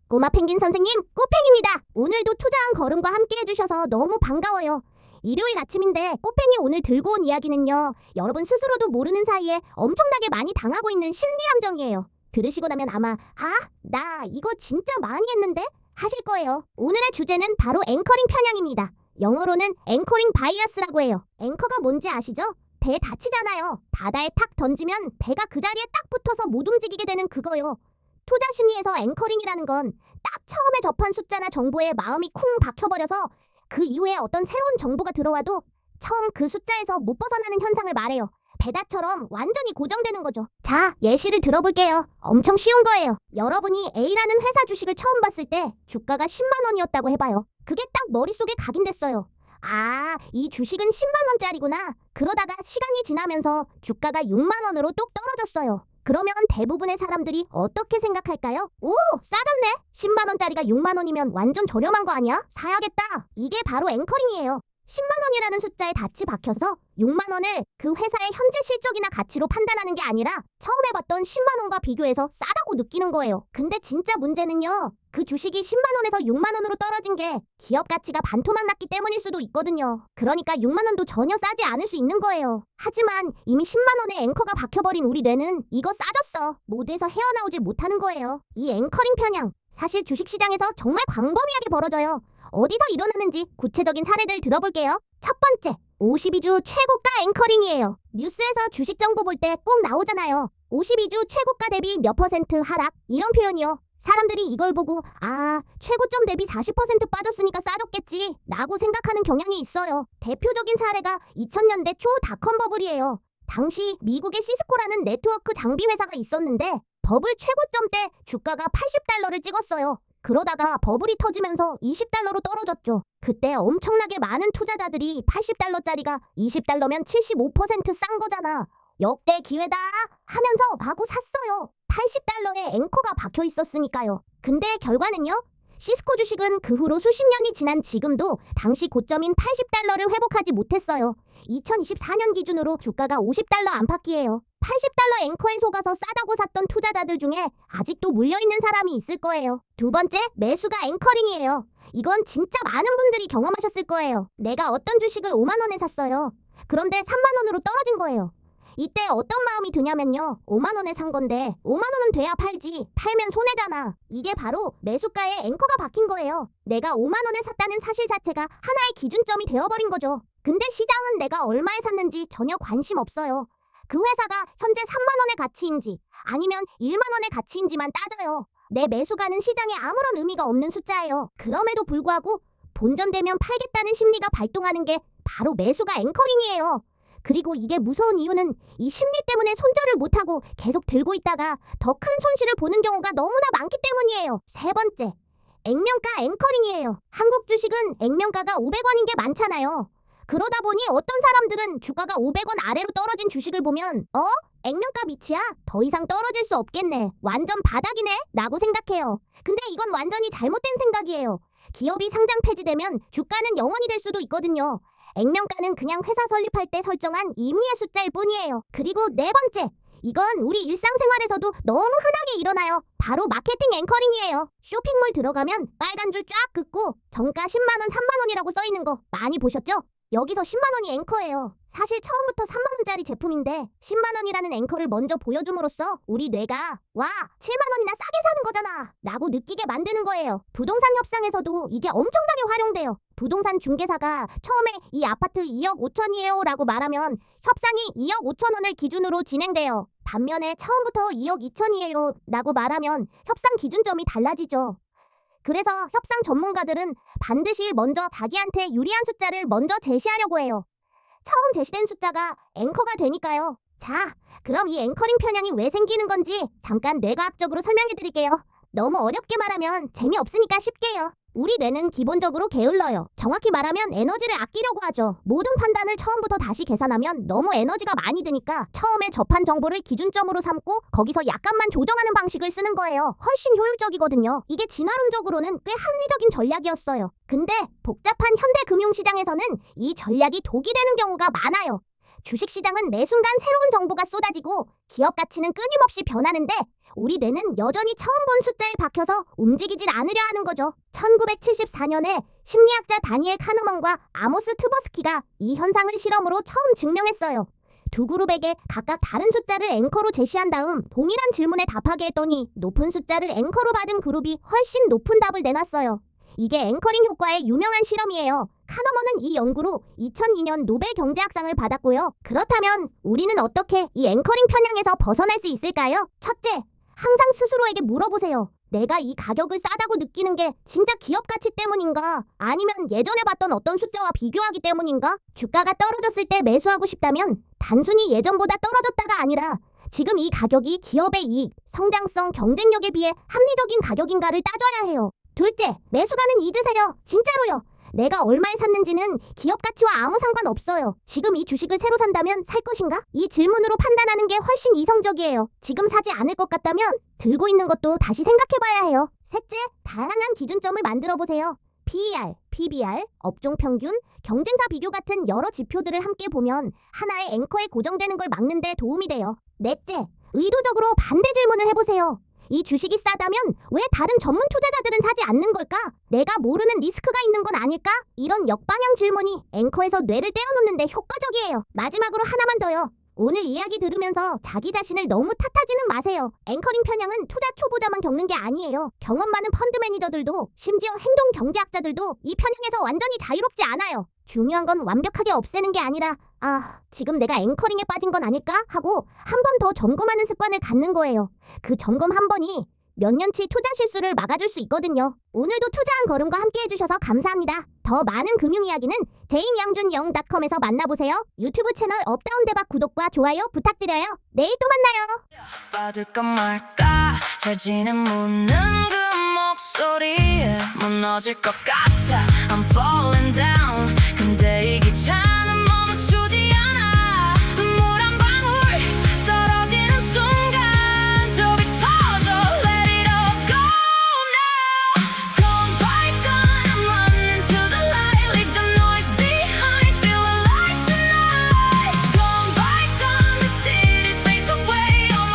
꼬마 펭귄 선생님, 꼬팽입니다. 오늘도 투자한 걸음과 함께 해주셔서 너무 반가워요. 일요일 아침인데 꼬팽이 오늘 들고 온 이야기는요. 여러분 스스로도 모르는 사이에 엄청나게 많이 당하고 있는 심리 함정이에요. 들으시고 나면 아마 나 이거 진짜 많이 했는데? 하실 거예요. 오늘의 주제는 바로 앵커링 편향입니다. 영어로는 앵커링 바이어스라고 해요. 앵커가 뭔지 아시죠? 배 다치잖아요. 바다에 탁 던지면 배가 그 자리에 딱 붙어서 못 움직이게 되는 그거요. 투자 심리에서 앵커링이라는 건 딱 처음에 접한 숫자나 정보에 마음이 쿵 박혀버려서 그 이후에 어떤 새로운 정보가 들어와도 처음 그 숫자에서 못 벗어나는 현상을 말해요. 배다처럼 완전히 고정되는 거죠. 자, 예시를 들어볼게요. 엄청 쉬운 거예요. 여러분이 A라는 회사 주식을 처음 봤을 때 주가가 10만 원이었다고 해봐요. 그게 딱 머릿속에 각인됐어요. 이 주식은 10만 원짜리구나. 그러다가 시간이 지나면서 주가가 6만 원으로 뚝 떨어졌어요. 그러면 대부분의 사람들이 어떻게 생각할까요? 오, 싸졌네. 10만 원짜리가 6만 원이면 완전 저렴한 거 아니야? 사야겠다. 이게 바로 앵커링이에요. 10만 원이라는 숫자에 닻이 박혀서 6만 원을 그 회사의 현재 실적이나 가치로 판단하는 게 아니라 처음에 봤던 10만 원과 비교해서 싸다고 느끼는 거예요. 근데 진짜 문제는요. 그 주식이 10만 원에서 6만 원으로 떨어진 게 기업 가치가 반토막 났기 때문일 수도 있거든요. 그러니까 6만 원도 전혀 싸지 않을 수 있는 거예요. 하지만 이미 10만 원의 앵커가 박혀버린 우리 뇌는 이거 싸졌어. 모드에서 헤어나오질 못하는 거예요. 이 앵커링 편향. 사실 주식시장에서 정말 광범위하게 벌어져요. 어디서 일어나는지 구체적인 사례들 들어볼게요. 첫 번째, 52주 최고가 앵커링이에요. 뉴스에서 주식 정보 볼 때 꼭 나오잖아요. 52주 최고가 대비 몇 퍼센트 하락? 이런 표현이요. 사람들이 이걸 보고 최고점 대비 40% 빠졌으니까 싸졌겠지 라고 생각하는 경향이 있어요. 대표적인 사례가 2000년대 초 닷컴 버블이에요. 당시 미국의 시스코라는 네트워크 장비 회사가 있었는데 버블 최고점 때 주가가 80달러를 찍었어요. 그러다가 버블이 터지면서 20달러로 떨어졌죠. 그때 엄청나게 많은 투자자들이 80달러짜리가 20달러면 75%싼 거잖아. 역대 기회다 하면서 마구 샀어요. 80달러에 앵커가 박혀 있었으니까요. 근데 결과는요? 시스코 주식은 그 후로 수십 년이 지난 지금도 당시 고점인 80달러를 회복하지 못했어요. 2024년 기준으로 주가가 50달러 안팎이에요. 80달러 앵커에 속아서 싸다고 샀던 투자자들 중에 아직도 물려있는 사람이 있을 거예요. 두 번째, 매수가 앵커링이에요. 이건 진짜 많은 분들이 경험하셨을 거예요. 내가 어떤 주식을 5만 원에 샀어요. 그런데 3만 원으로 떨어진 거예요. 이때 어떤 마음이 드냐면요. 5만 원에 산 건데 5만 원은 돼야 팔지. 팔면 손해잖아. 이게 바로 매수가에 앵커가 박힌 거예요. 내가 5만 원에 샀다는 사실 자체가 하나의 기준점이 되어버린 거죠. 근데 시장은 내가 얼마에 샀는지 전혀 관심 없어요. 그 회사가 현재 3만 원의 가치인지 아니면 1만 원의 가치인지만 따져요. 내 매수가는 시장에 아무런 의미가 없는 숫자예요. 그럼에도 불구하고 본전되면 팔겠다는 심리가 발동하는 게 바로 매수가 앵커링이에요. 그리고 이게 무서운 이유는 이 심리 때문에 손절을 못하고 계속 들고 있다가 더 큰 손실을 보는 경우가 너무나 많기 때문이에요. 세 번째, 액면가 앵커링이에요. 한국 주식은 액면가가 500원인 게 많잖아요. 그러다 보니 어떤 사람들은 주가가 500원 아래로 떨어진 주식을 보면 액면가 밑이야? 더 이상 떨어질 수 없겠네. 완전 바닥이네? 라고 생각해요. 근데 이건 완전히 잘못된 생각이에요. 기업이 상장 폐지되면 주가는 0원이 될 수도 있거든요. 액면가는 그냥 회사 설립할 때 설정한 임의의 숫자일 뿐이에요. 그리고 네 번째, 이건 우리 일상생활에서도 너무 흔하게 일어나요. 바로 마케팅 앵커링이에요. 쇼핑몰 들어가면 빨간 줄 쫙 긋고 정가 10만 원, 3만 원이라고 써 있는 거 많이 보셨죠? 여기서 10만 원이 앵커예요. 사실 처음부터 3만 원짜리 제품인데 10만 원이라는 앵커를 먼저 보여줌으로써 우리 뇌가 7만 원이나 싸게 사는 거잖아 라고 느끼게 만드는 거예요. 부동산 협상에서도 이게 엄청나게 활용돼요. 부동산 중개사가 처음에 이 아파트 2억 5천이에요 라고 말하면 협상이 2억 5천 원을 기준으로 진행돼요. 반면에 처음부터 2억 2천이에요 라고 말하면 협상 기준점이 달라지죠. 그래서 협상 전문가들은 반드시 먼저 자기한테 유리한 숫자를 먼저 제시하려고 해요. 처음 제시된 숫자가 앵커가 되니까요. 자, 그럼 이 앵커링 편향이 왜 생기는 건지 잠깐 뇌과학적으로 설명해 드릴게요. 너무 어렵게 말하면 재미없으니까 쉽게요. 우리 뇌는 기본적으로 게을러요. 정확히 말하면 에너지를 아끼려고 하죠. 모든 판단을 처음부터 다시 계산하면 너무 에너지가 많이 드니까 처음에 접한 정보를 기준점으로 삼고 거기서 약간만 조정하는 방식을 쓰는 거예요. 훨씬 효율적이거든요. 이게 진화론적으로는 꽤 합리적인 전략이었어요. 근데 복잡한 현대 금융시장에서는 이 전략이 독이 되는 경우가 많아요. 주식시장은 매 순간 새로운 정보가 쏟아지고 기업 가치는 끊임없이 변하는데 우리 뇌는 여전히 처음 본 숫자에 박혀서 움직이질 않으려 하는 거죠. 1974년에 심리학자 다니엘 카너먼과 아모스 트버스키가 이 현상을 실험으로 처음 증명했어요. 두 그룹에게 각각 다른 숫자를 앵커로 제시한 다음 동일한 질문에 답하게 했더니 높은 숫자를 앵커로 받은 그룹이 훨씬 높은 답을 내놨어요. 이게 앵커링 효과의 유명한 실험이에요. 카너먼은 이 연구로 2002년 노벨 경제학상을 받았고요. 그렇다면 우리는 어떻게 이 앵커링 편향에서 벗어날 수 있을까요? 첫째, 항상 스스로에게 물어보세요. 내가 이 가격을 싸다고 느끼는 게 진짜 기업 가치 때문인가? 아니면 예전에 봤던 어떤 숫자와 비교하기 때문인가? 주가가 떨어졌을 때 매수하고 싶다면 단순히 예전보다 떨어졌다가 아니라 지금 이 가격이 기업의 이익, 성장성, 경쟁력에 비해 합리적인 가격인가를 따져야 해요. 둘째, 매수가는 잊으세요. 진짜로요. 내가 얼마에 샀는지는 기업 가치와 아무 상관없어요. 지금 이 주식을 새로 산다면 살 것인가? 이 질문으로 판단하는 게 훨씬 이성적이에요. 지금 사지 않을 것 같다면 들고 있는 것도 다시 생각해봐야 해요. 셋째, 다양한 기준점을 만들어 보세요. PER, PBR, 업종 평균, 경쟁사 비교 같은 여러 지표들을 함께 보면 하나의 앵커에 고정되는 걸 막는 데 도움이 돼요. 넷째, 의도적으로 반대 질문을 해보세요. 이 주식이 싸다면 왜 다른 전문 투자자들은 사지 않는 걸까? 내가 모르는 리스크가 있는 건 아닐까? 이런 역방향 질문이 앵커에서 뇌를 떼어놓는 데 효과적이에요. 마지막으로 하나만 더요. 오늘 이야기 들으면서 자기 자신을 너무 탓하지는 마세요. 앵커링 편향은 투자 초보자만 겪는 게 아니에요. 경험 많은 펀드 매니저들도 심지어 행동 경제학자들도 이 편향에서 완전히 자유롭지 않아요. 중요한 건 완벽하게 없애는 게 아니라 지금 내가 앵커링에 빠진 건 아닐까? 하고 한 번 더 점검하는 습관을 갖는 거예요. 그 점검 한 번이 몇 년치 투자 실수를 막아줄 수 있거든요. 오늘도 투자한 걸음과 함께 해주셔서 감사합니다. 더 많은 금융 이야기는 제인양준영.com에서 만나보세요. 유튜브 채널 업다운 대박 구독과 좋아요 부탁드려요. 내일 또 만나요. 받을까 말까 잘 지내 묻는 그 목소리에 무너질 것 같아.